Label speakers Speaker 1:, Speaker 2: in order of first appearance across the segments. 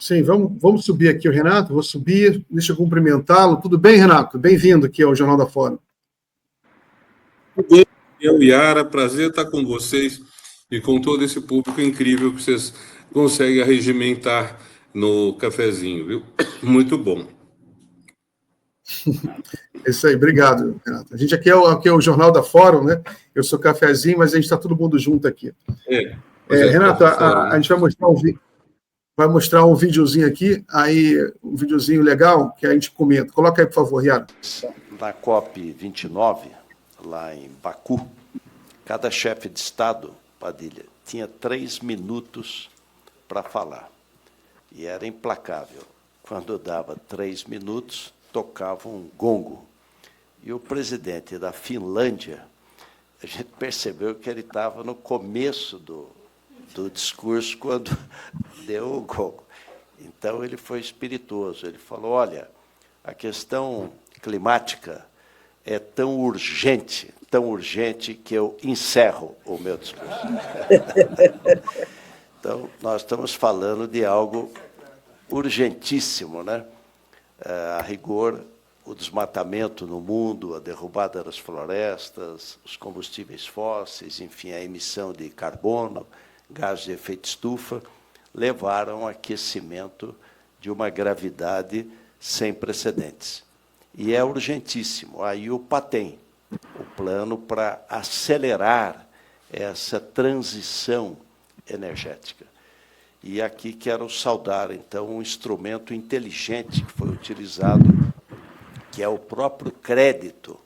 Speaker 1: Sim, vamos subir aqui o Renato, vou subir, deixa eu cumprimentá-lo. Tudo bem, Renato? Bem-vindo aqui ao Jornal da Fórum.
Speaker 2: Tudo bem, eu, Yara, prazer estar com vocês e com todo esse público incrível que vocês conseguem arregimentar no cafezinho, viu? Muito bom.
Speaker 1: É isso aí, obrigado, Renato. A gente aqui é o Jornal da Fórum, né? Eu sou cafezinho, mas a gente está todo mundo junto aqui. Renato, a gente vai mostrar um videozinho aqui, aí um videozinho legal que a gente comenta. Coloca aí, por favor, Yara.
Speaker 3: Na COP29, lá em Baku, cada chefe de Estado, Padilha, tinha 3 minutos para falar. E era implacável. Quando dava 3 minutos, tocava um gongo. E o presidente da Finlândia, a gente percebeu que ele estava no começo do discurso quando deu o gongo. Então, ele foi espirituoso. Ele falou, olha, a questão climática é tão urgente que eu encerro o meu discurso. Então, nós estamos falando de algo urgentíssimo, né? A rigor, o desmatamento no mundo, a derrubada das florestas, os combustíveis fósseis, enfim, a emissão de carbono, gás de efeito estufa, levaram ao aquecimento de uma gravidade sem precedentes. E é urgentíssimo. Aí o PATEM, o plano para acelerar essa transição energética. E aqui quero saudar, então, um instrumento inteligente que foi utilizado, que é o próprio crédito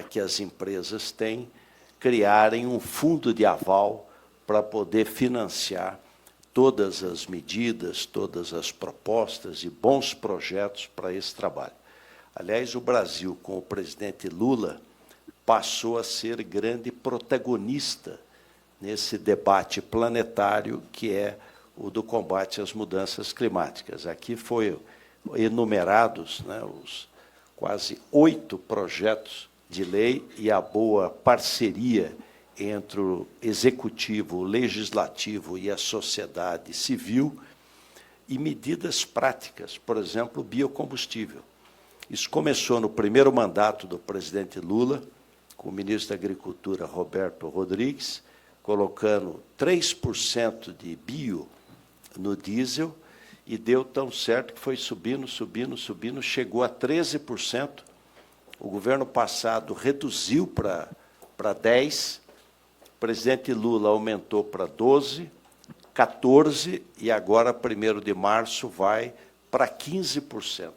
Speaker 3: que as empresas têm, criarem um fundo de aval para poder financiar todas as medidas, todas as propostas e bons projetos para esse trabalho. Aliás, o Brasil, com o presidente Lula, passou a ser grande protagonista nesse debate planetário que é o do combate às mudanças climáticas. Aqui foi enumerados, né, os quase 8 projetos de lei e a boa parceria entre o executivo, o legislativo e a sociedade civil e medidas práticas, por exemplo, o biocombustível. Isso começou no primeiro mandato do presidente Lula, com o ministro da Agricultura, Roberto Rodrigues, colocando 3% de bio no diesel, e deu tão certo que foi subindo, chegou a 13%. O governo passado reduziu para 10%, o presidente Lula aumentou para 12%, 14%, e agora, 1º de março, vai para 15%.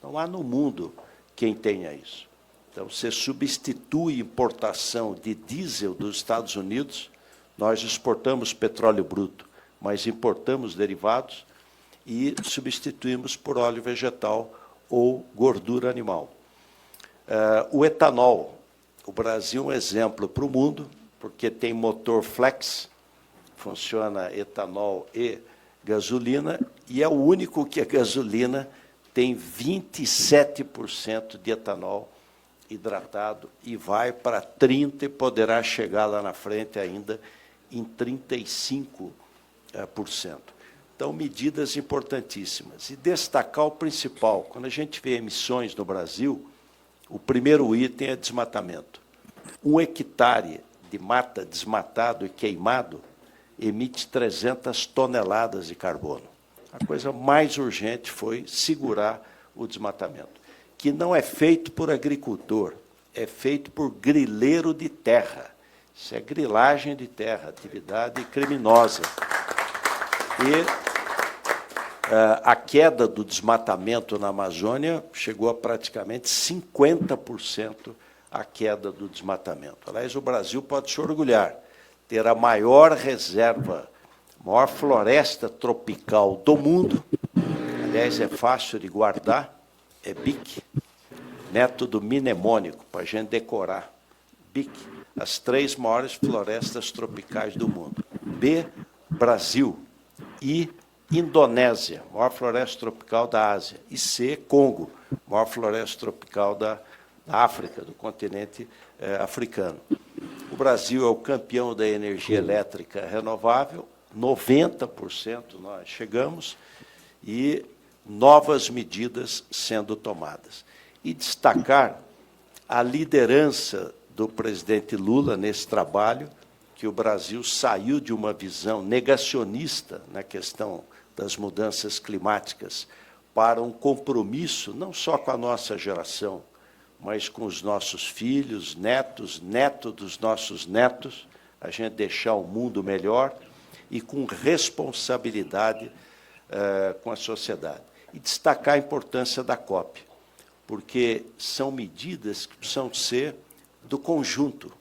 Speaker 3: Não há no mundo quem tenha isso. Então, você substitui importação de diesel dos Estados Unidos, nós exportamos petróleo bruto, mas importamos derivados e substituímos por óleo vegetal ou gordura animal. O etanol, o Brasil é um exemplo para o mundo, porque tem motor flex, funciona etanol e gasolina, e é o único que a gasolina tem 27% de etanol hidratado e vai para 30% e poderá chegar lá na frente ainda em 35%. Então, medidas importantíssimas. E destacar o principal. Quando a gente vê emissões no Brasil, o primeiro item é desmatamento. 1 hectare de mata desmatado e queimado emite 300 toneladas de carbono. A coisa mais urgente foi segurar o desmatamento, que não é feito por agricultor, é feito por grileiro de terra. Isso é grilagem de terra, atividade criminosa. E a queda do desmatamento na Amazônia chegou a praticamente 50% a queda do desmatamento. Aliás, o Brasil pode se orgulhar, ter a maior reserva, maior floresta tropical do mundo. Aliás, é fácil de guardar, é BIC, método mnemônico, para a gente decorar. BIC, as 3 maiores florestas tropicais do mundo. B, Brasil. I, Indonésia, maior floresta tropical da Ásia. E C, Congo, maior floresta tropical da África, do continente africano. O Brasil é o campeão da energia elétrica renovável, 90% nós chegamos, e novas medidas sendo tomadas. E destacar a liderança do presidente Lula nesse trabalho, que o Brasil saiu de uma visão negacionista na questão das mudanças climáticas para um compromisso não só com a nossa geração, mas com os nossos filhos, netos, netos dos nossos netos, a gente deixar o mundo melhor e com responsabilidade com a sociedade. E destacar a importância da COP, porque são medidas que precisam ser do conjunto.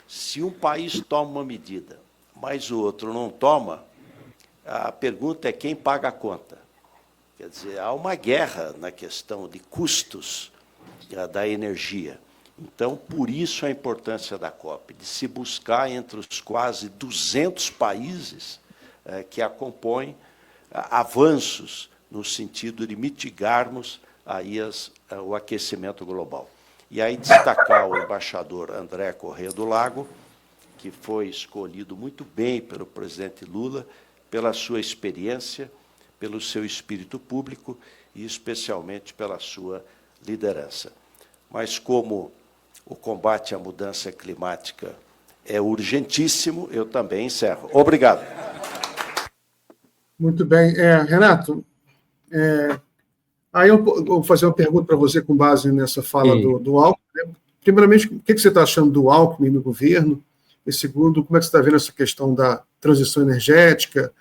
Speaker 3: Se um país toma uma medida, mas o outro não toma, a pergunta é quem paga a conta. Quer dizer, há uma guerra na questão de custos da energia. Então, por isso a importância da COP, de se buscar entre os quase 200 países que a compõem avanços no sentido de mitigarmos aí o aquecimento global. E aí destacar o embaixador André Corrêa do Lago, que foi escolhido muito bem pelo presidente Lula, pela sua experiência, pelo seu espírito público e, especialmente, pela sua liderança. Mas, como o combate à mudança climática é urgentíssimo, eu também encerro. Obrigado.
Speaker 1: Muito bem. Renato, aí eu vou fazer uma pergunta para você com base nessa fala do Alckmin. Né? Primeiramente, o que você está achando do Alckmin no governo? E segundo, como é que você está vendo essa questão da transição energética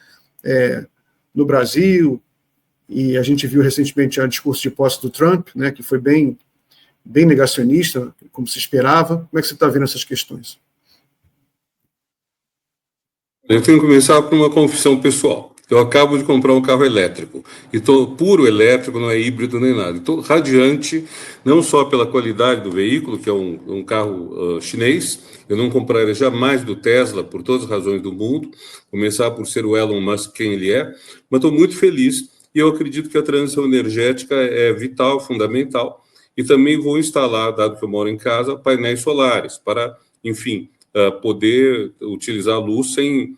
Speaker 1: no Brasil? E a gente viu recentemente o discurso de posse do Trump, né, que foi bem negacionista, como se esperava. Como é que você está vendo essas questões?
Speaker 2: Eu tenho que começar por uma confissão pessoal. Eu acabo de comprar um carro elétrico, e estou puro elétrico, não é híbrido nem nada. Estou radiante, não só pela qualidade do veículo, que é um carro chinês, eu não compraria jamais do Tesla, por todas as razões do mundo, começar por ser o Elon Musk quem ele é, mas estou muito feliz, e eu acredito que a transição energética é vital, fundamental, e também vou instalar, dado que eu moro em casa, painéis solares, para, enfim, poder utilizar a luz sem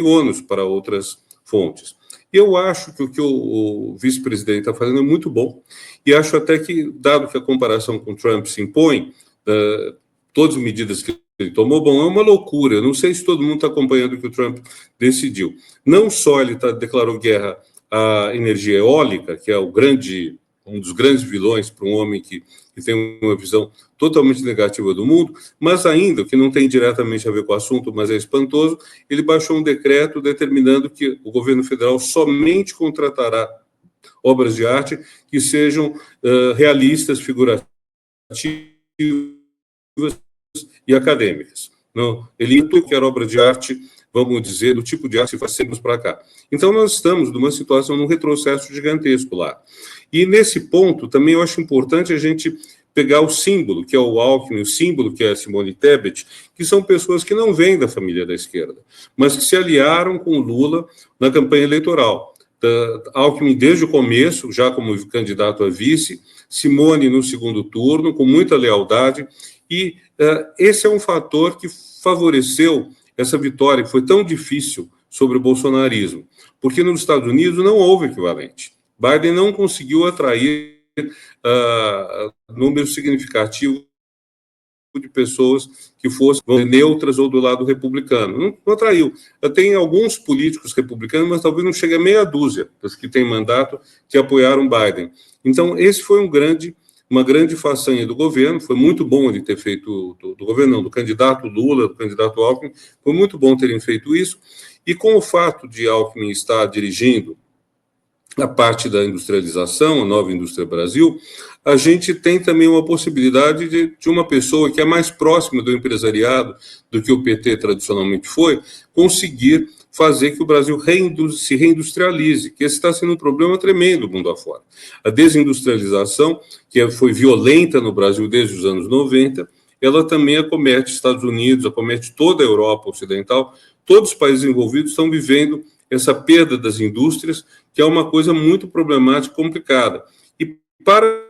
Speaker 2: ônus para outras fontes. E eu acho que o que o vice-presidente está fazendo é muito bom, e acho até que, dado que a comparação com Trump se impõe, todas as medidas que ele tomou, bom, é uma loucura, eu não sei se todo mundo está acompanhando o que o Trump decidiu. Não só ele declarou guerra à energia eólica, que é um dos grandes vilões para um homem que tem uma visão totalmente negativa do mundo, mas ainda, que não tem diretamente a ver com o assunto, mas é espantoso, ele baixou um decreto determinando que o governo federal somente contratará obras de arte que sejam realistas, figurativas e acadêmicas. Não, ele quer obra de arte, vamos dizer, do tipo de arte que fazemos para cá. Então, nós estamos numa situação, num retrocesso gigantesco lá. E, nesse ponto, também eu acho importante a gente pegar o símbolo, que é o Alckmin, o símbolo, que é a Simone Tebet, que são pessoas que não vêm da família da esquerda, mas que se aliaram com o Lula na campanha eleitoral. Alckmin, desde o começo, já como candidato a vice, Simone no segundo turno, com muita lealdade, e esse é um fator que favoreceu essa vitória, que foi tão difícil sobre o bolsonarismo, porque nos Estados Unidos não houve equivalente. Biden não conseguiu atrair número significativo de pessoas que fossem neutras ou do lado republicano. Não atraiu. Tem alguns políticos republicanos, mas talvez não chegue a meia dúzia dos que têm mandato que apoiaram Biden. Então, esse foi uma grande façanha do governo, foi muito bom ele ter feito, do governo não, do candidato Lula, do candidato Alckmin, foi muito bom terem feito isso, e com o fato de Alckmin estar dirigindo a parte da industrialização, a nova indústria Brasil, a gente tem também uma possibilidade de uma pessoa que é mais próxima do empresariado do que o PT tradicionalmente foi, conseguir fazer que o Brasil se reindustrialize, que esse está sendo um problema tremendo mundo afora. A desindustrialização, que foi violenta no Brasil desde os anos 90, ela também acomete Estados Unidos, acomete toda a Europa Ocidental, todos os países envolvidos estão vivendo essa perda das indústrias, que é uma coisa muito problemática e complicada. E para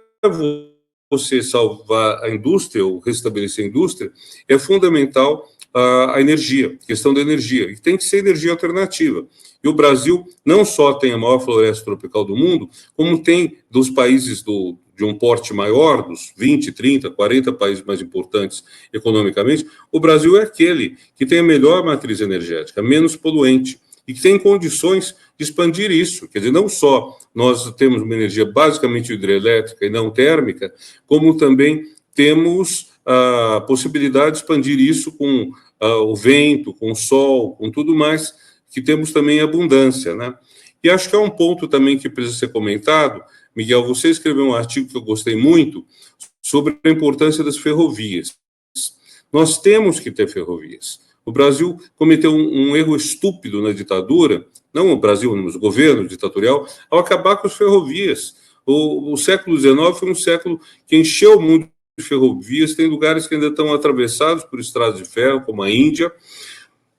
Speaker 2: você salvar a indústria, ou restabelecer a indústria, é fundamental a energia, questão da energia, e tem que ser energia alternativa. E o Brasil não só tem a maior floresta tropical do mundo, como tem dos países de um porte maior, dos 20, 30, 40 países mais importantes economicamente, o Brasil é aquele que tem a melhor matriz energética, menos poluente, e que tem condições de expandir isso. Quer dizer, não só nós temos uma energia basicamente hidrelétrica e não térmica, como também temos a possibilidade de expandir isso com o vento, com o sol, com tudo mais, que temos também abundância, né? E acho que é um ponto também que precisa ser comentado. Miguel, você escreveu um artigo que eu gostei muito sobre a importância das ferrovias. Nós temos que ter ferrovias. O Brasil cometeu um erro estúpido na ditadura, não o Brasil, mas o governo ditatorial, ao acabar com as ferrovias. O século XIX foi um século que encheu o mundo de ferrovias, tem lugares que ainda estão atravessados por estradas de ferro, como a Índia.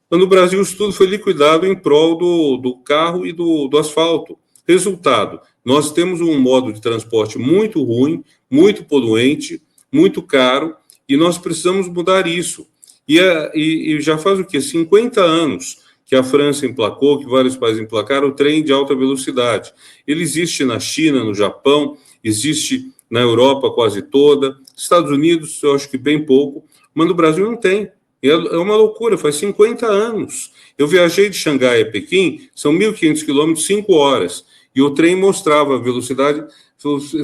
Speaker 2: No Brasil, isso tudo foi liquidado em prol do carro e do asfalto. Resultado, nós temos um modo de transporte muito ruim, muito poluente, muito caro, e nós precisamos mudar isso. E já faz o quê? 50 anos que a França emplacou, que vários países emplacaram, o trem de alta velocidade. Ele existe na China, no Japão, existe na Europa quase toda, Estados Unidos, eu acho que bem pouco, mas no Brasil não tem. É uma loucura, faz 50 anos. Eu viajei de Xangai a Pequim, são 1.500 quilômetros, 5 horas, e o trem mostrava a velocidade,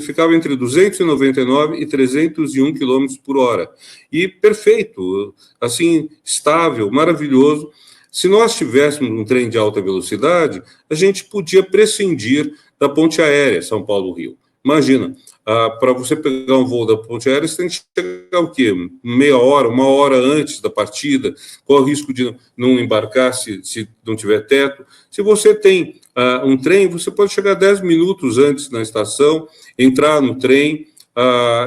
Speaker 2: ficava entre 299 e 301 quilômetros por hora. E perfeito, assim, estável, maravilhoso. Se nós tivéssemos um trem de alta velocidade, a gente podia prescindir da ponte aérea São Paulo-Rio. Imagina, para você pegar um voo da ponte aérea, você tem que chegar o quê? Meia hora, 1 hora antes da partida, qual o risco de não embarcar se não tiver teto. Se você tem um trem, você pode chegar 10 minutos antes na estação, entrar no trem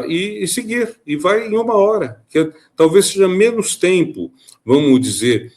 Speaker 2: e seguir, e vai em 1 hora, que talvez seja menos tempo, vamos dizer,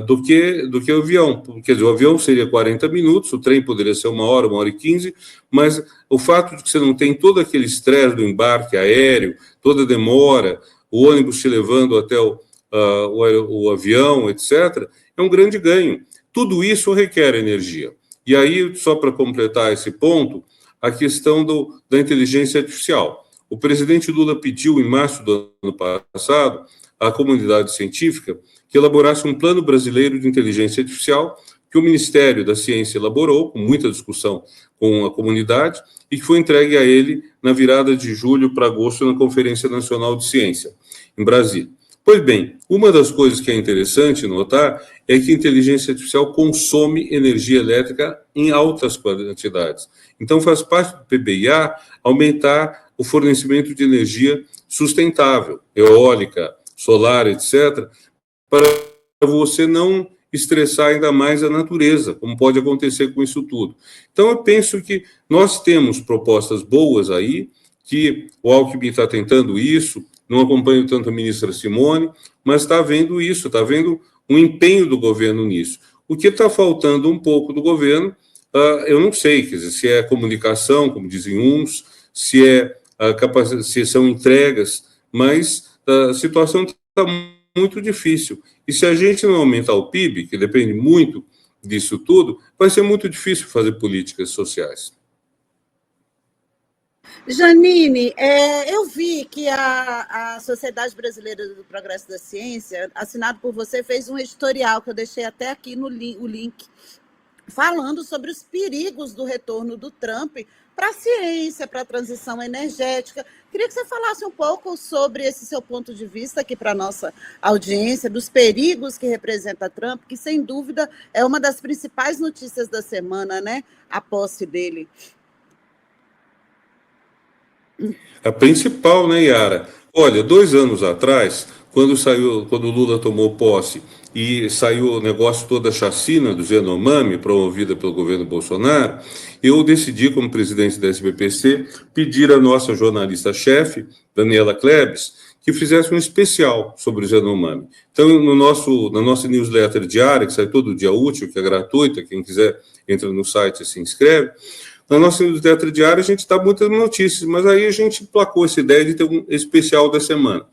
Speaker 2: do que o avião. Quer dizer, o avião seria 40 minutos, o trem poderia ser 1 hora, 1h15, mas o fato de que você não tem todo aquele estresse do embarque aéreo, toda a demora, o ônibus te levando até o avião, etc., é um grande ganho. Tudo isso requer energia. E aí, só para completar esse ponto, a questão da inteligência artificial. O presidente Lula pediu, em março do ano passado, à comunidade científica que elaborasse um plano brasileiro de inteligência artificial, que o Ministério da Ciência elaborou, com muita discussão com a comunidade, e que foi entregue a ele na virada de julho para agosto na Conferência Nacional de Ciência, em Brasília. Pois bem, uma das coisas que é interessante notar é que a inteligência artificial consome energia elétrica em altas quantidades. Então, faz parte do PBIA aumentar o fornecimento de energia sustentável, eólica, solar, etc., para você não estressar ainda mais a natureza, como pode acontecer com isso tudo. Então, eu penso que nós temos propostas boas aí, que o Alckmin está tentando isso, não acompanho tanto a ministra Simone, mas está vendo isso, está vendo um empenho do governo nisso. O que está faltando um pouco do governo, eu não sei, quer dizer, se é comunicação, como dizem uns, se são entregas, mas a situação está muito difícil. E se a gente não aumentar o PIB, que depende muito disso tudo, vai ser muito difícil fazer políticas sociais.
Speaker 4: Janine, eu vi que a Sociedade Brasileira do Progresso da Ciência, assinado por você, fez um editorial que eu deixei até aqui o link, falando sobre os perigos do retorno do Trump para a ciência, para a transição energética. Queria que você falasse um pouco sobre esse seu ponto de vista aqui para a nossa audiência, dos perigos que representa Trump, que, sem dúvida, é uma das principais notícias da semana, né? A posse dele.
Speaker 2: A principal, né, Yara? Olha, 2 anos atrás, quando o Lula tomou posse e saiu o negócio toda a chacina do Yanomami, promovida pelo governo Bolsonaro, eu decidi, como presidente da SBPC, pedir à nossa jornalista-chefe, Daniela Klebs, que fizesse um especial sobre o Yanomami. Então, na nossa newsletter diária, que sai todo dia útil, que é gratuita, quem quiser entra no site e se inscreve, na nossa newsletter diária a gente dá muitas notícias, mas aí a gente placou essa ideia de ter um especial da semana.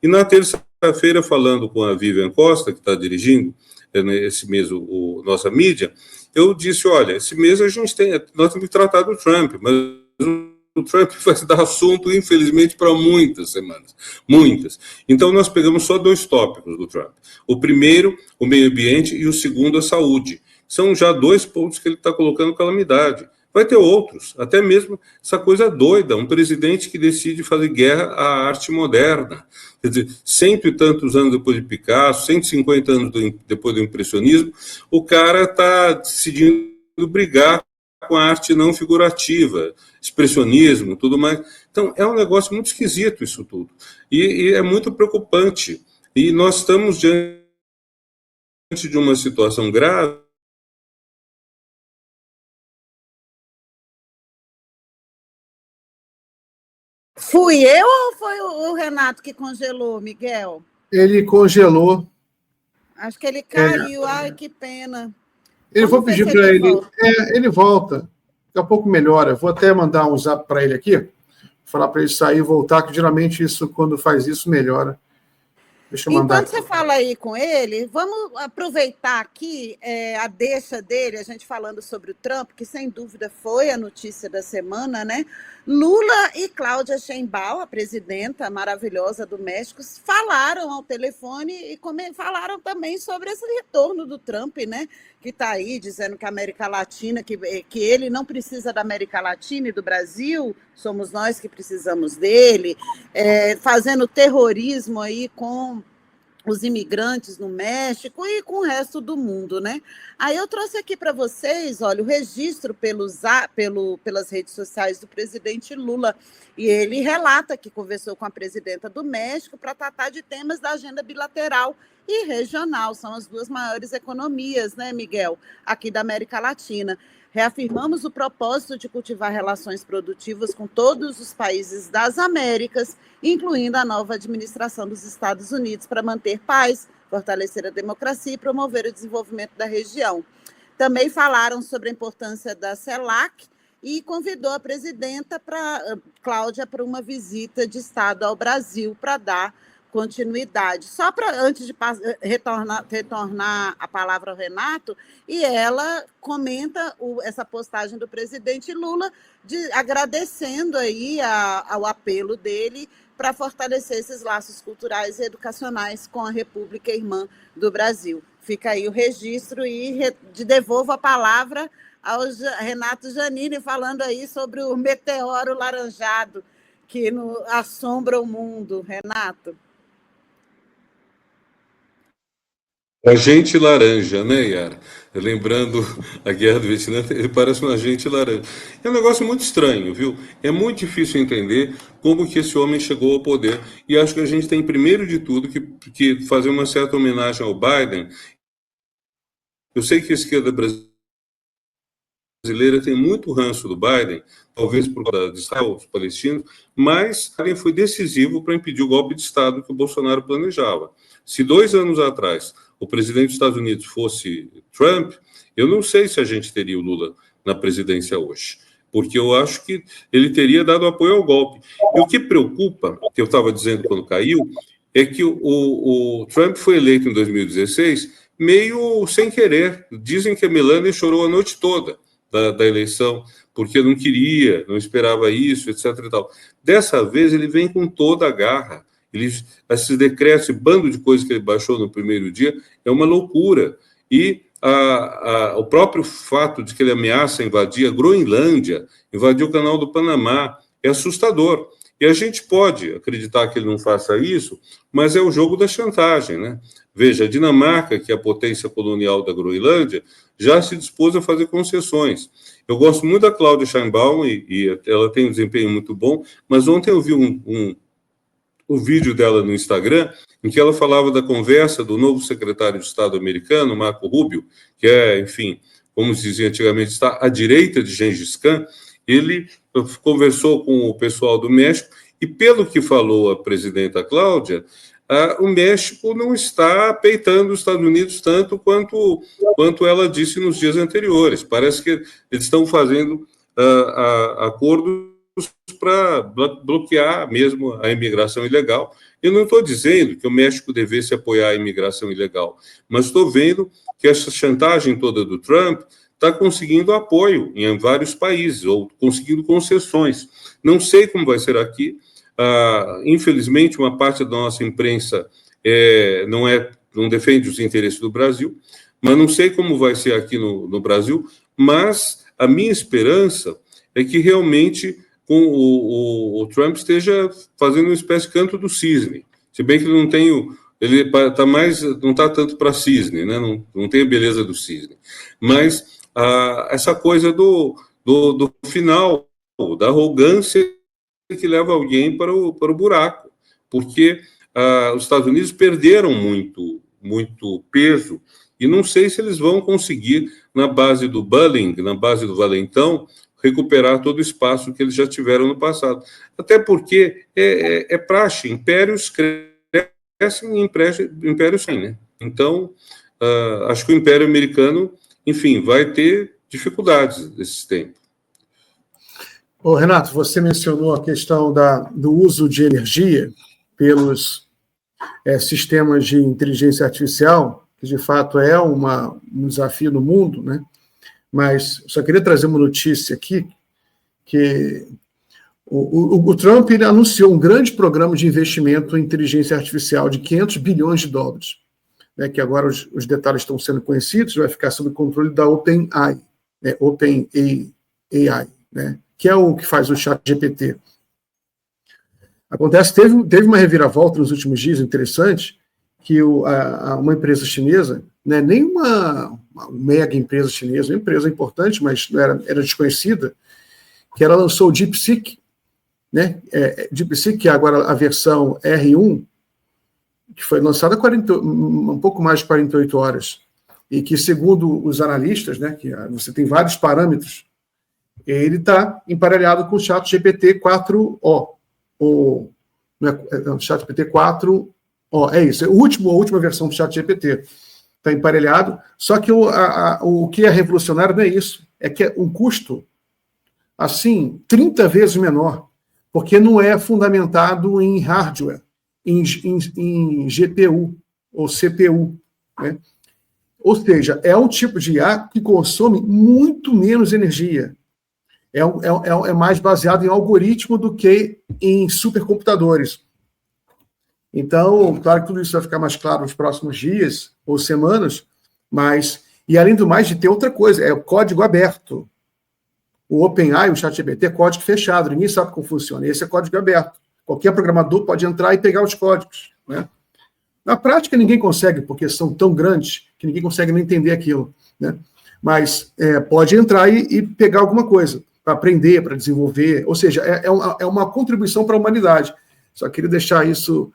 Speaker 2: E na terça quinta-feira, falando com a Vivian Costa, que está dirigindo esse mês nossa mídia, eu disse, olha, esse mês nós temos que tratar do Trump, mas o Trump vai dar assunto, infelizmente, para muitas semanas. Muitas. Então, nós pegamos só 2 tópicos do Trump. O primeiro, o meio ambiente, e o segundo, a saúde. São já 2 pontos que ele está colocando calamidade. Vai ter outros, até mesmo essa coisa doida, um presidente que decide fazer guerra à arte moderna. Quer dizer, 100 e tantos anos depois de Picasso, 150 anos depois do impressionismo, o cara está decidindo brigar com a arte não figurativa, expressionismo, tudo mais. Então, é um negócio muito esquisito isso tudo. E é muito preocupante. E nós estamos diante de uma situação grave.
Speaker 4: Fui eu ou foi o Renato que congelou, Miguel?
Speaker 1: Ele congelou.
Speaker 4: Acho que ele caiu. Ai, que pena.
Speaker 1: Eu vou pedir para ele. Ele volta. Daqui a pouco melhora. Vou até mandar um zap para ele aqui, falar para ele sair e voltar, que geralmente isso, quando faz isso, melhora. Deixa eu mandar.
Speaker 4: Enquanto você fala aí com ele, vamos aproveitar aqui a deixa dele, a gente falando sobre o Trump, que sem dúvida foi a notícia da semana, né? Lula e Cláudia Sheinbaum, a presidenta maravilhosa do México, falaram ao telefone e falaram também sobre esse retorno do Trump, né? Que está aí dizendo que a América Latina, que ele não precisa da América Latina e do Brasil, somos nós que precisamos dele, fazendo terrorismo aí com os imigrantes no México e com o resto do mundo, né? Aí eu trouxe aqui para vocês, olha, o registro pelas redes sociais do presidente Lula, e ele relata que conversou com a presidenta do México para tratar de temas da agenda bilateral e regional, são as 2 maiores economias, né, Miguel, aqui da América Latina. Reafirmamos o propósito de cultivar relações produtivas com todos os países das Américas, incluindo a nova administração dos Estados Unidos, para manter paz, fortalecer a democracia e promover o desenvolvimento da região. Também falaram sobre a importância da CELAC e convidou a presidenta Cláudia para uma visita de Estado ao Brasil para dar continuidade. Só para, antes de retornar a palavra ao Renato, e ela comenta essa postagem do presidente Lula, agradecendo aí ao apelo dele para fortalecer esses laços culturais e educacionais com a República Irmã do Brasil. Fica aí o registro e devolvo a palavra ao Renato Giannini, falando aí sobre o meteoro laranjado que assombra o mundo. Renato.
Speaker 2: Agente laranja, né, Yara? Lembrando a Guerra do Vietnã, ele parece um agente laranja. É um negócio muito estranho, viu? É muito difícil entender como que esse homem chegou ao poder. E acho que a gente tem, primeiro de tudo, que fazer uma certa homenagem ao Biden. Eu sei que a esquerda brasileira tem muito ranço do Biden, talvez por causa de os palestinos, mas ele foi decisivo para impedir o golpe de Estado que o Bolsonaro planejava. Se 2 anos atrás o presidente dos Estados Unidos fosse Trump, eu não sei se a gente teria o Lula na presidência hoje, porque eu acho que ele teria dado apoio ao golpe. E o que preocupa, que eu estava dizendo quando caiu, é que o Trump foi eleito em 2016 meio sem querer. Dizem que a Melania chorou a noite toda da eleição, porque não queria, não esperava isso, etc. e tal. Dessa vez ele vem com toda a garra. Esses decretos, esse bando de coisas que ele baixou no primeiro dia, é uma loucura. E o próprio fato de que ele ameaça invadir a Groenlândia, invadir o Canal do Panamá, é assustador. E a gente pode acreditar que ele não faça isso, mas é o jogo da chantagem, né? Veja, a Dinamarca, que é a potência colonial da Groenlândia, já se dispôs a fazer concessões. Eu gosto muito da Cláudia Sheinbaum e ela tem um desempenho muito bom, mas ontem eu vi o vídeo dela no Instagram, em que ela falava da conversa do novo secretário de Estado americano, Marco Rubio, que é, enfim, como se dizia antigamente, está à direita de Gengis Khan. Ele conversou com o pessoal do México e, pelo que falou a presidenta Cláudia, o México não está peitando os Estados Unidos tanto quanto ela disse nos dias anteriores. Parece que eles estão fazendo acordos para bloquear mesmo a imigração ilegal. Eu não estou dizendo que o México devesse apoiar a imigração ilegal, mas estou vendo que essa chantagem toda do Trump está conseguindo apoio em vários países, ou conseguindo concessões. Não sei como vai ser aqui. Infelizmente, uma parte da nossa imprensa não defende os interesses do Brasil, mas não sei como vai ser aqui no Brasil, mas a minha esperança é que realmente o Trump esteja fazendo uma espécie de canto do cisne, se bem que ele não tem ele tá não está tanto para cisne, né? Não tem a beleza do cisne, mas essa coisa do final, da arrogância que leva alguém para o buraco, porque os Estados Unidos perderam muito peso, e não sei se eles vão conseguir, na base do bullying, na base do valentão, recuperar todo o espaço que eles já tiveram no passado. Até porque é praxe, impérios crescem e impérios sim, né? Então, acho que o Império Americano, enfim, vai ter dificuldades nesse tempo.
Speaker 1: Renato, você mencionou a questão do uso de energia pelos sistemas de inteligência artificial, que de fato é um desafio no mundo, né? Mas só queria trazer uma notícia aqui, que o Trump ele anunciou um grande programa de investimento em inteligência artificial de 500 bilhões de dólares, né, que agora os detalhes estão sendo conhecidos, vai ficar sob controle da OpenAI, né, OpenAI, né, que é o que faz o ChatGPT. Acontece, teve uma reviravolta nos últimos dias interessante, que uma empresa chinesa, né, nem uma mega empresa chinesa, uma empresa importante, mas era desconhecida, que ela lançou o DeepSeek, né, DeepSeek, que é agora a versão R1, que foi lançada um pouco mais de 48 horas, e que, segundo os analistas, né, que você tem vários parâmetros, ele está emparelhado com o ChatGPT 4o, ChatGPT 4o, é isso, a última versão do ChatGPT está emparelhado, só que o que é revolucionário não é isso, é que é um custo, assim, 30 vezes menor, porque não é fundamentado em hardware, em GPU ou CPU, né? Ou seja, é um tipo de IA que consome muito menos energia, é mais baseado em algoritmo do que em supercomputadores. Então, claro que tudo isso vai ficar mais claro nos próximos dias ou semanas, mas, e além do mais, de ter outra coisa, é o código aberto. O OpenAI, o ChatGPT, é código fechado, ninguém sabe como funciona. Esse é código aberto. Qualquer programador pode entrar e pegar os códigos, né? Na prática, ninguém consegue, porque são tão grandes que ninguém consegue nem entender aquilo, né? Mas pode entrar e pegar alguma coisa, para aprender, para desenvolver. Ou seja, é uma contribuição para a humanidade. Só queria deixar isso.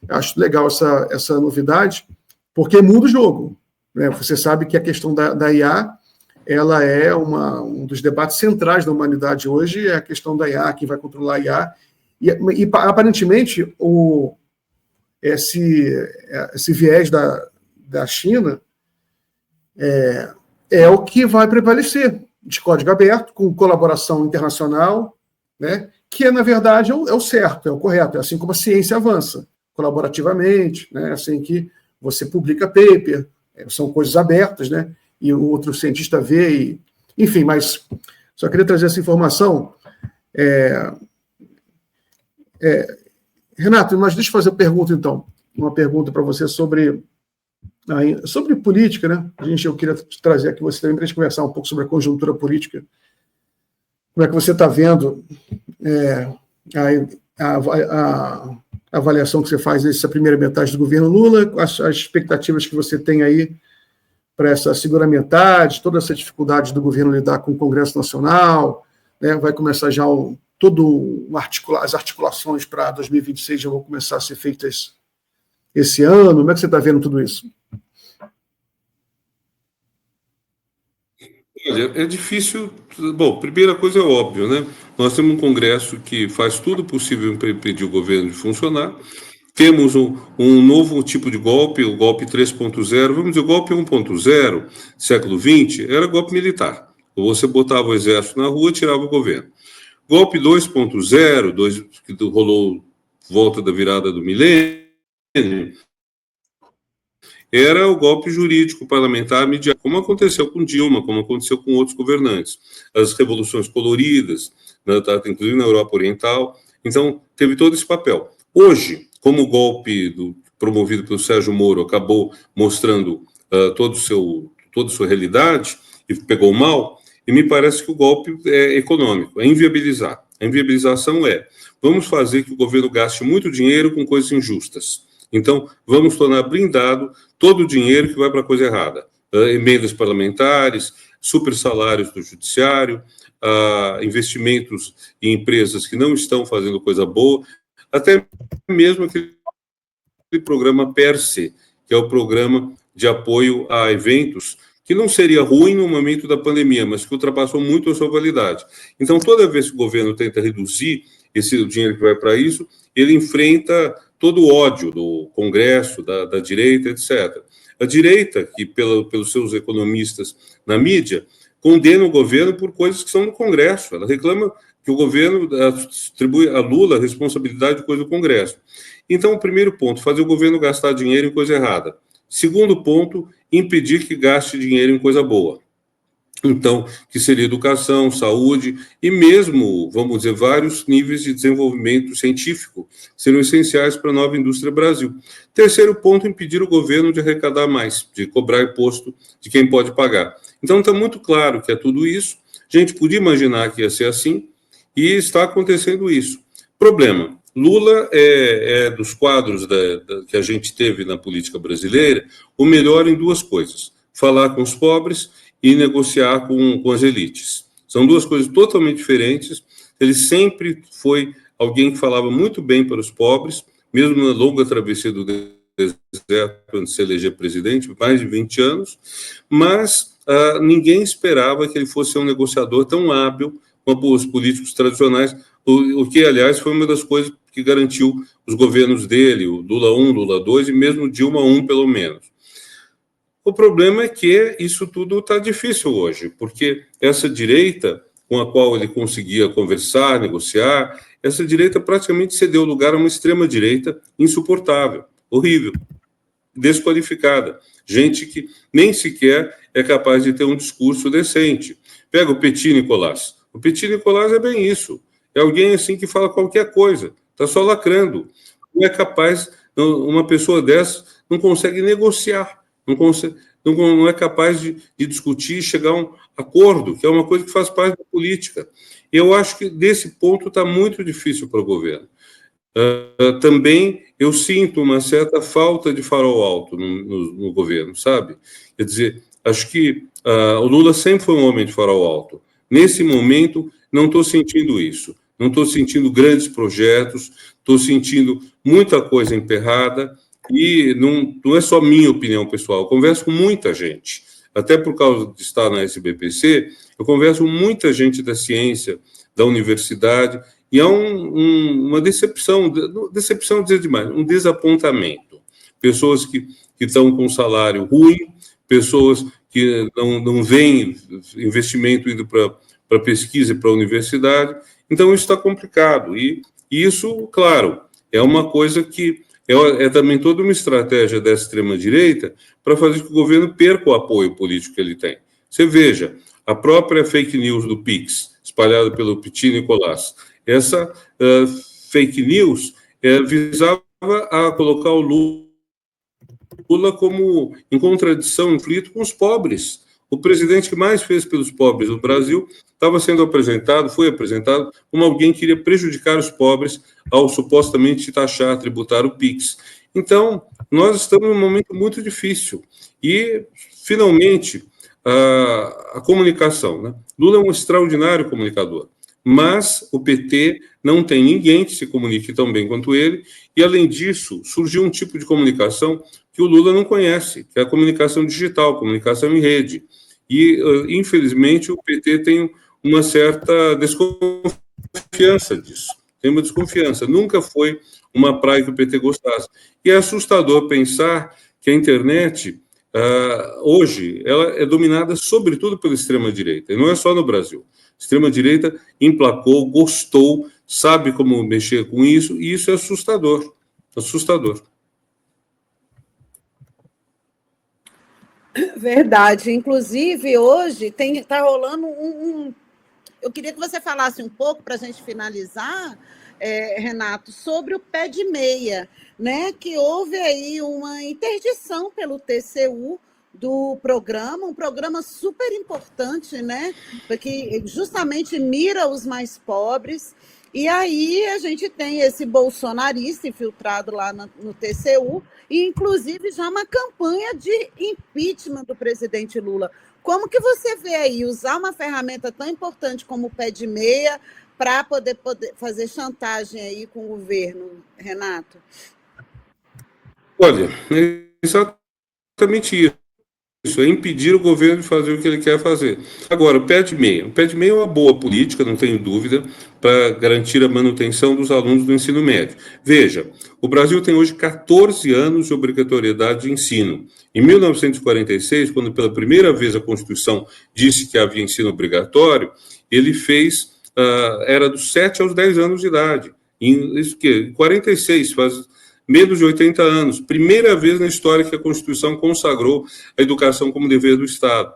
Speaker 1: Acho legal essa novidade, porque muda o jogo, né? Você sabe que a questão da IA, ela é um dos debates centrais da humanidade hoje, é a questão da IA, quem vai controlar a IA. E aparentemente, esse viés da China é o que vai prevalecer, de código aberto, com colaboração internacional, né? Que, na verdade, é o certo, é o correto, é assim como a ciência avança, colaborativamente, né? Assim que você publica paper, são coisas abertas, né? E o outro cientista vê, enfim, mas só queria trazer essa informação. Renato, mas deixa eu fazer uma pergunta para você sobre política, né? Eu queria trazer aqui você também para a gente conversar um pouco sobre a conjuntura política. Como é que você está vendo a avaliação que você faz dessa primeira metade do governo Lula, as expectativas que você tem aí para essa segunda metade, toda essa dificuldade do governo lidar com o Congresso Nacional, né? Vai começar já as articulações para 2026 já vão começar a ser feitas esse ano. Como é que você está vendo tudo isso?
Speaker 2: Olha, é difícil. Bom, primeira coisa é óbvio, né? Nós temos um Congresso que faz tudo possível para impedir o governo de funcionar. Temos um novo tipo de golpe, o golpe 3.0. Vamos dizer, o golpe 1.0, século XX, era golpe militar. Você botava o exército na rua e tirava o governo. Golpe 2.0, que rolou volta da virada do milênio, era o golpe jurídico parlamentar mediático, como aconteceu com Dilma, como aconteceu com outros governantes. As revoluções coloridas, inclusive na Europa Oriental. Então, teve todo esse papel. Hoje, como o golpe promovido pelo Sérgio Moro acabou mostrando toda a sua realidade e pegou mal, e me parece que o golpe é econômico, é inviabilizar. A inviabilização vamos fazer que o governo gaste muito dinheiro com coisas injustas. Então, vamos tornar blindado todo o dinheiro que vai para a coisa errada. Emendas parlamentares, super salários do judiciário, investimentos em empresas que não estão fazendo coisa boa, até mesmo aquele programa PERSE, que é o programa de apoio a eventos, que não seria ruim no momento da pandemia, mas que ultrapassou muito a sua validade. Então, toda vez que o governo tenta reduzir o dinheiro que vai para isso, ele enfrenta todo o ódio do Congresso, da direita, etc. A direita, que pelos seus economistas na mídia, condena o governo por coisas que são no Congresso. Ela reclama que o governo atribui a Lula a responsabilidade de coisa do Congresso. Então, o primeiro ponto, fazer o governo gastar dinheiro em coisa errada. Segundo ponto, impedir que gaste dinheiro em coisa boa. Então, que seria educação, saúde e mesmo, vamos dizer, vários níveis de desenvolvimento científico seriam essenciais para a nova indústria Brasil. Terceiro ponto, impedir o governo de arrecadar mais, de cobrar imposto de quem pode pagar. Então, está muito claro que é tudo isso. A gente podia imaginar que ia ser assim e está acontecendo isso. Problema, Lula é dos quadros que a gente teve na política brasileira o melhor em duas coisas: falar com os pobres e negociar com as elites. São duas coisas totalmente diferentes. Ele sempre foi alguém que falava muito bem para os pobres, mesmo na longa travessia do deserto, antes de se eleger presidente, mais de 20 anos, mas ninguém esperava que ele fosse um negociador tão hábil como os políticos tradicionais, o que, aliás, foi uma das coisas que garantiu os governos dele, o Lula 1, Lula 2 e mesmo Dilma 1, pelo menos. O problema é que isso tudo está difícil hoje, porque essa direita com a qual ele conseguia conversar, negociar, essa direita praticamente cedeu lugar a uma extrema-direita insuportável, horrível, desqualificada. Gente que nem sequer é capaz de ter um discurso decente. Pega o Petit Nicolás. O Petit Nicolás é bem isso. É alguém assim que fala qualquer coisa, está só lacrando. Não é capaz, uma pessoa dessa não consegue negociar. Não é capaz de discutir e chegar a um acordo, que é uma coisa que faz parte da política. Eu acho que, desse ponto, está muito difícil para o governo. Também eu sinto uma certa falta de farol alto no governo, sabe? Quer dizer, acho que o Lula sempre foi um homem de farol alto. Nesse momento, não estou sentindo isso. Não estou sentindo grandes projetos, estou sentindo muita coisa emperrada. E não é só minha opinião pessoal, eu converso com muita gente, até por causa de estar na SBPC, eu converso com muita gente da ciência, da universidade, e há uma decepção dizer demais, um desapontamento. Pessoas que estão com salário ruim, pessoas que não veem investimento indo para pesquisa e para a universidade, então isso está complicado, e isso, claro, é uma coisa que é também toda uma estratégia dessa extrema-direita para fazer com que o governo perca o apoio político que ele tem. Você veja, a própria fake news do PIX, espalhada pelo Petit Nicolás, essa fake news visava a colocar o Lula como em contradição, em conflito com os pobres. O presidente que mais fez pelos pobres no Brasil foi apresentado como alguém que queria prejudicar os pobres ao supostamente taxar, tributar o PIX. Então, nós estamos num momento muito difícil. E, finalmente, a comunicação. Né? Lula é um extraordinário comunicador, mas o PT não tem ninguém que se comunique tão bem quanto ele, e, além disso, surgiu um tipo de comunicação que o Lula não conhece, que é a comunicação digital, comunicação em rede. E, infelizmente, o PT tem uma certa desconfiança disso. Tem uma desconfiança. Nunca foi uma praia que o PT gostasse. E é assustador pensar que a internet hoje, ela é dominada sobretudo pela extrema-direita, e não é só no Brasil. A extrema-direita emplacou, gostou, sabe como mexer com isso, e isso é assustador. Assustador.
Speaker 4: Verdade. Inclusive, hoje está rolando Eu queria que você falasse um pouco, para a gente finalizar, Renato, sobre o pé de meia, né? Que houve aí uma interdição pelo TCU do programa, um programa super importante, né? Porque justamente mira os mais pobres. E aí a gente tem esse bolsonarista infiltrado lá no TCU, e inclusive já uma campanha de impeachment do presidente Lula. Como que você vê aí usar uma ferramenta tão importante como o pé de meia para poder fazer chantagem aí com o governo, Renato?
Speaker 2: Olha, é exatamente isso. Isso é impedir o governo de fazer o que ele quer fazer. Agora, o pé de meia. O pé de meia é uma boa política, não tenho dúvida, para garantir a manutenção dos alunos do ensino médio. Veja, o Brasil tem hoje 14 anos de obrigatoriedade de ensino. Em 1946, quando pela primeira vez a Constituição disse que havia ensino obrigatório, ele fez, era dos 7 aos 10 anos de idade. Isso que 46, faz menos de 80 anos, primeira vez na história que a Constituição consagrou a educação como dever do Estado.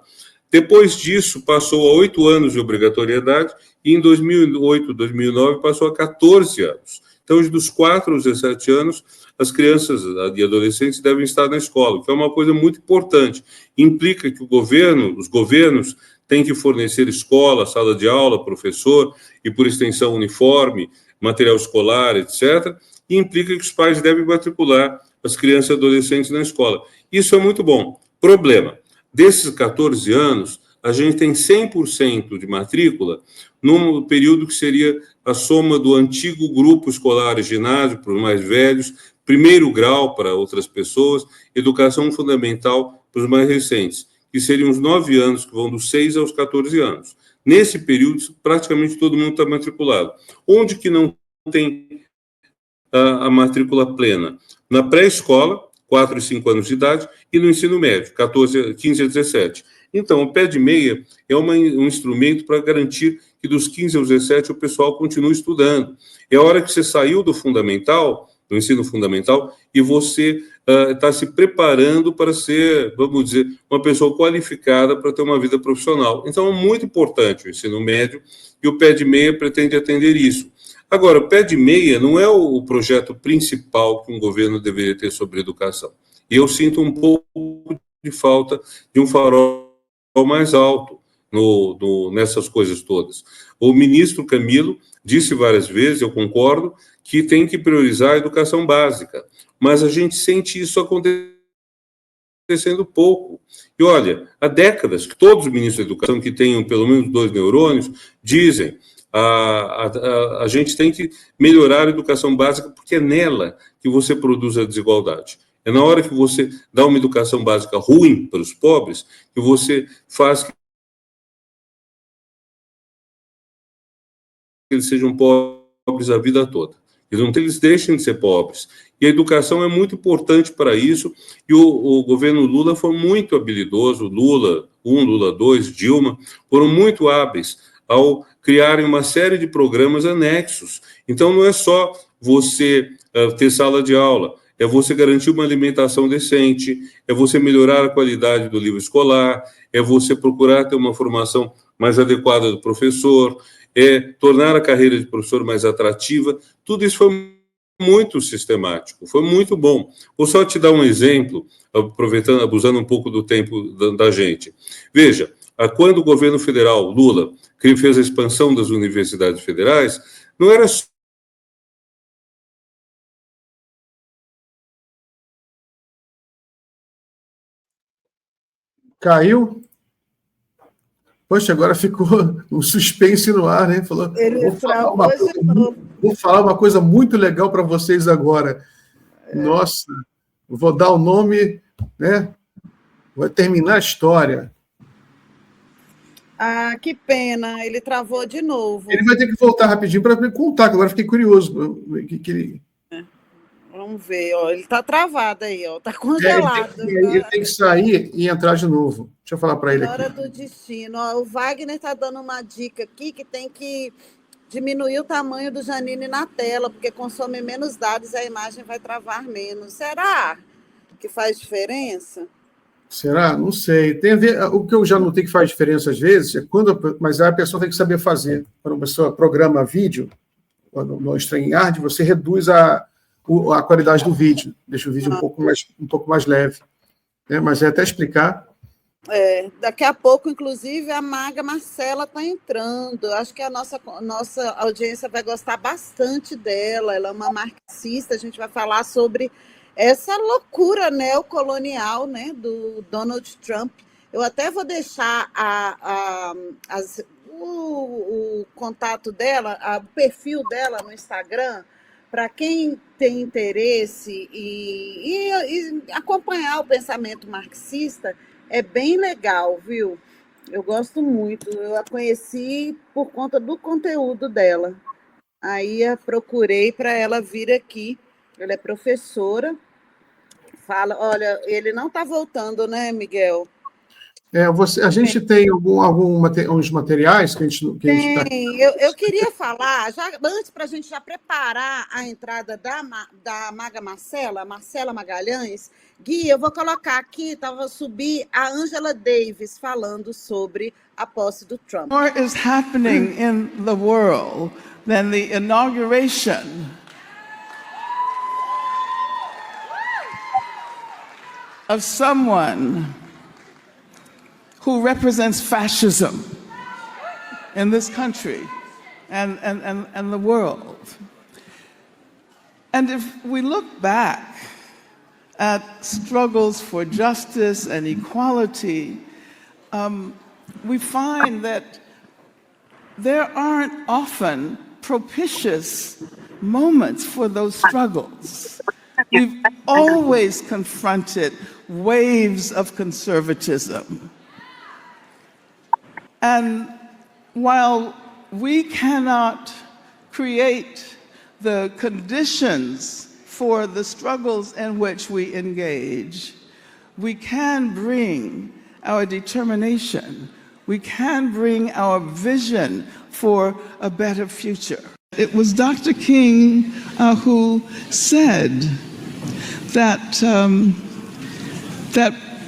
Speaker 2: Depois disso, passou a 8 anos de obrigatoriedade e em 2008, 2009, passou a 14 anos. Então, dos 4 aos 17 anos, as crianças e adolescentes devem estar na escola, que é uma coisa muito importante. Implica que os governos têm que fornecer escola, sala de aula, professor e, por extensão, uniforme, material escolar, etc., e implica que os pais devem matricular as crianças e adolescentes na escola. Isso é muito bom. Problema, desses 14 anos, a gente tem 100% de matrícula num período que seria a soma do antigo grupo escolar ginásio para os mais velhos, primeiro grau para outras pessoas, educação fundamental para os mais recentes, que seriam os 9 anos, que vão dos 6 aos 14 anos. Nesse período, praticamente todo mundo está matriculado. Onde que não tem a matrícula plena? Na pré-escola, 4 e 5 anos de idade, e no ensino médio, 15 a 17. Então, o pé de meia é um instrumento para garantir que dos 15 aos 17 o pessoal continue estudando. É a hora que você saiu do fundamental, do ensino fundamental, e você está se preparando para ser, vamos dizer, uma pessoa qualificada para ter uma vida profissional. Então, é muito importante o ensino médio, e o pé de meia pretende atender isso. Agora, o pé de meia não é o projeto principal que um governo deveria ter sobre educação. E eu sinto um pouco de falta de um farol mais alto nessas coisas todas. O ministro Camilo disse várias vezes, eu concordo, que tem que priorizar a educação básica, mas a gente sente isso acontecendo pouco. E olha, há décadas que todos os ministros da educação que tenham pelo menos 2 neurônios dizem a gente tem que melhorar a educação básica porque é nela que você produz a desigualdade. É na hora que você dá uma educação básica ruim para os pobres que você faz que eles sejam pobres a vida toda. Eles deixem de ser pobres. E a educação é muito importante para isso, e o governo Lula foi muito habilidoso, Lula 1, Lula 2, Dilma, foram muito hábeis ao criarem uma série de programas anexos. Então, não é só você ter sala de aula, é você garantir uma alimentação decente, é você melhorar a qualidade do livro escolar, é você procurar ter uma formação mais adequada do professor, é tornar a carreira de professor mais atrativa. Tudo isso foi muito sistemático, foi muito bom. Vou só te dar um exemplo, aproveitando, abusando um pouco do tempo da gente. Veja, quando o governo federal, Lula, que fez a expansão das universidades federais, não era só
Speaker 1: Caiu? Poxa, agora ficou um suspense no ar, né? Falou, vou falar uma coisa muito legal para vocês agora. Nossa, vou dar o nome, né? Vai terminar a história.
Speaker 4: Ah, que pena, ele travou de novo.
Speaker 1: Ele vai ter que voltar rapidinho para me contar, que agora fiquei curioso.
Speaker 4: Vamos Vamos ver, ó, ele está travado aí, ó, está congelado.
Speaker 1: Ele tem que sair e entrar de novo. Deixa eu falar para ele aqui.
Speaker 4: Hora do destino. Ó, o Wagner está dando uma dica aqui que tem que diminuir o tamanho do Janine na tela, porque consome menos dados e a imagem vai travar menos. Será que faz diferença?
Speaker 1: Será? Não sei. Tem a ver, o que eu já notei que faz diferença às vezes, é mas a pessoa tem que saber fazer. Quando a pessoa programa vídeo, no StreamYard, você reduz a qualidade do vídeo, deixa o vídeo um pouco mais leve. Né? Mas é até explicar.
Speaker 4: Daqui a pouco, inclusive, a Maga Marcela está entrando. Acho que a nossa audiência vai gostar bastante dela. Ela é uma marxista. A gente vai falar sobre essa loucura neocolonial, né, do Donald Trump. Eu até vou deixar o contato dela, o perfil dela no Instagram, para quem tem interesse e acompanhar o pensamento marxista. É bem legal, viu? Eu gosto muito. Eu a conheci por conta do conteúdo dela. Aí eu procurei para ela vir aqui. Ela é professora. Fala, olha, ele não está voltando, né, Miguel?
Speaker 1: A gente tem alguns materiais que a gente
Speaker 4: tem. Eu queria falar, antes para a gente já preparar a entrada da Maga Marcela Magalhães. Gui, eu vou colocar aqui, subir a Angela Davis falando sobre a posse do Trump.
Speaker 5: More is happening in the world than the inauguration of someone who represents fascism in this country and the world. And if we look back at struggles for justice and equality, we find that there aren't often propitious moments for those struggles. We've always confronted waves of conservatism. And while we cannot create the conditions for the struggles in which we engage, we can bring our determination, we can bring our vision for a better future. It was Dr. King who said that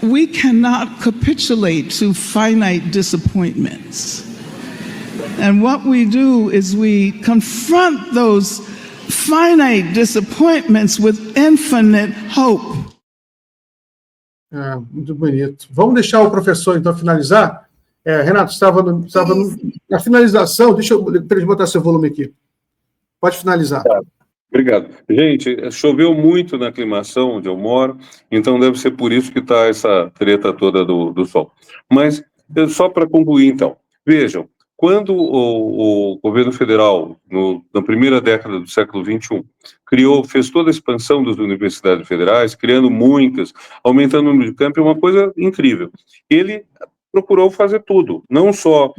Speaker 5: we cannot capitulate to finite disappointments. And what we do is we confront those finite disappointments with infinite hope.
Speaker 1: Muito bonito. Vamos deixar o professor, então, finalizar? Renato, estava na finalização, deixa eu botar seu volume aqui. Pode finalizar.
Speaker 2: Obrigado. Gente, choveu muito na aclimação onde eu moro, então deve ser por isso que está essa treta toda do sol. Mas, só para concluir, então, vejam, quando o governo federal, na primeira década do século XXI, fez toda a expansão das universidades federais, criando muitas, aumentando o número de campi, é uma coisa incrível. Ele procurou fazer tudo, não só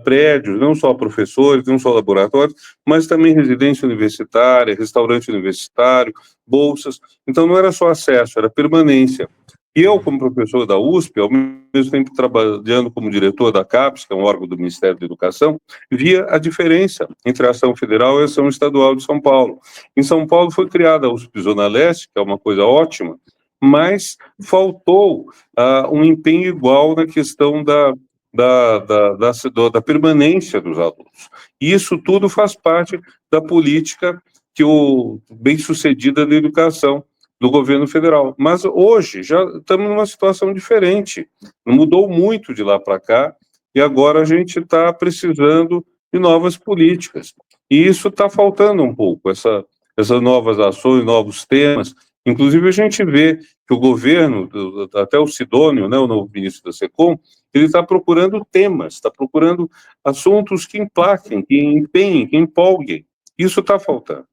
Speaker 2: prédios, não só professores, não só laboratórios, mas também residência universitária, restaurante universitário, bolsas. Então não era só acesso, era permanência. E eu, como professor da USP, ao mesmo tempo trabalhando como diretor da CAPES, que é um órgão do Ministério da Educação, via a diferença entre a ação federal e a ação estadual de São Paulo. Em São Paulo foi criada a USP Zona Leste, que é uma coisa ótima, mas faltou um empenho igual na questão da permanência dos alunos. E isso tudo faz parte da política bem-sucedida da educação do governo federal. Mas hoje já estamos numa situação diferente. Mudou muito de lá para cá e agora a gente está precisando de novas políticas. E isso está faltando um pouco, essas novas ações, novos temas. Inclusive, a gente vê que o governo, até o Sidônio, né, o novo ministro da SECOM, ele está procurando temas, está procurando assuntos que emplaquem, que empenhem, que empolguem. Isso está faltando.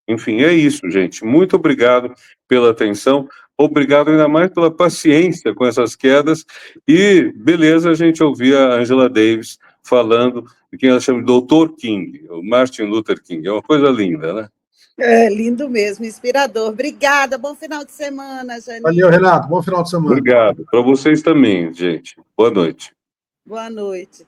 Speaker 2: Enfim, é isso, gente. Muito obrigado pela atenção. Obrigado ainda mais pela paciência com essas quedas. E, beleza, a gente ouvir a Angela Davis falando de quem ela chama de Dr. King, o Martin Luther King. É uma coisa linda, né?
Speaker 4: É lindo mesmo, inspirador. Obrigada, bom final de semana, Janine.
Speaker 1: Valeu, Renato, bom final de semana.
Speaker 2: Obrigado. Para vocês também, gente. Boa noite.
Speaker 4: Boa noite.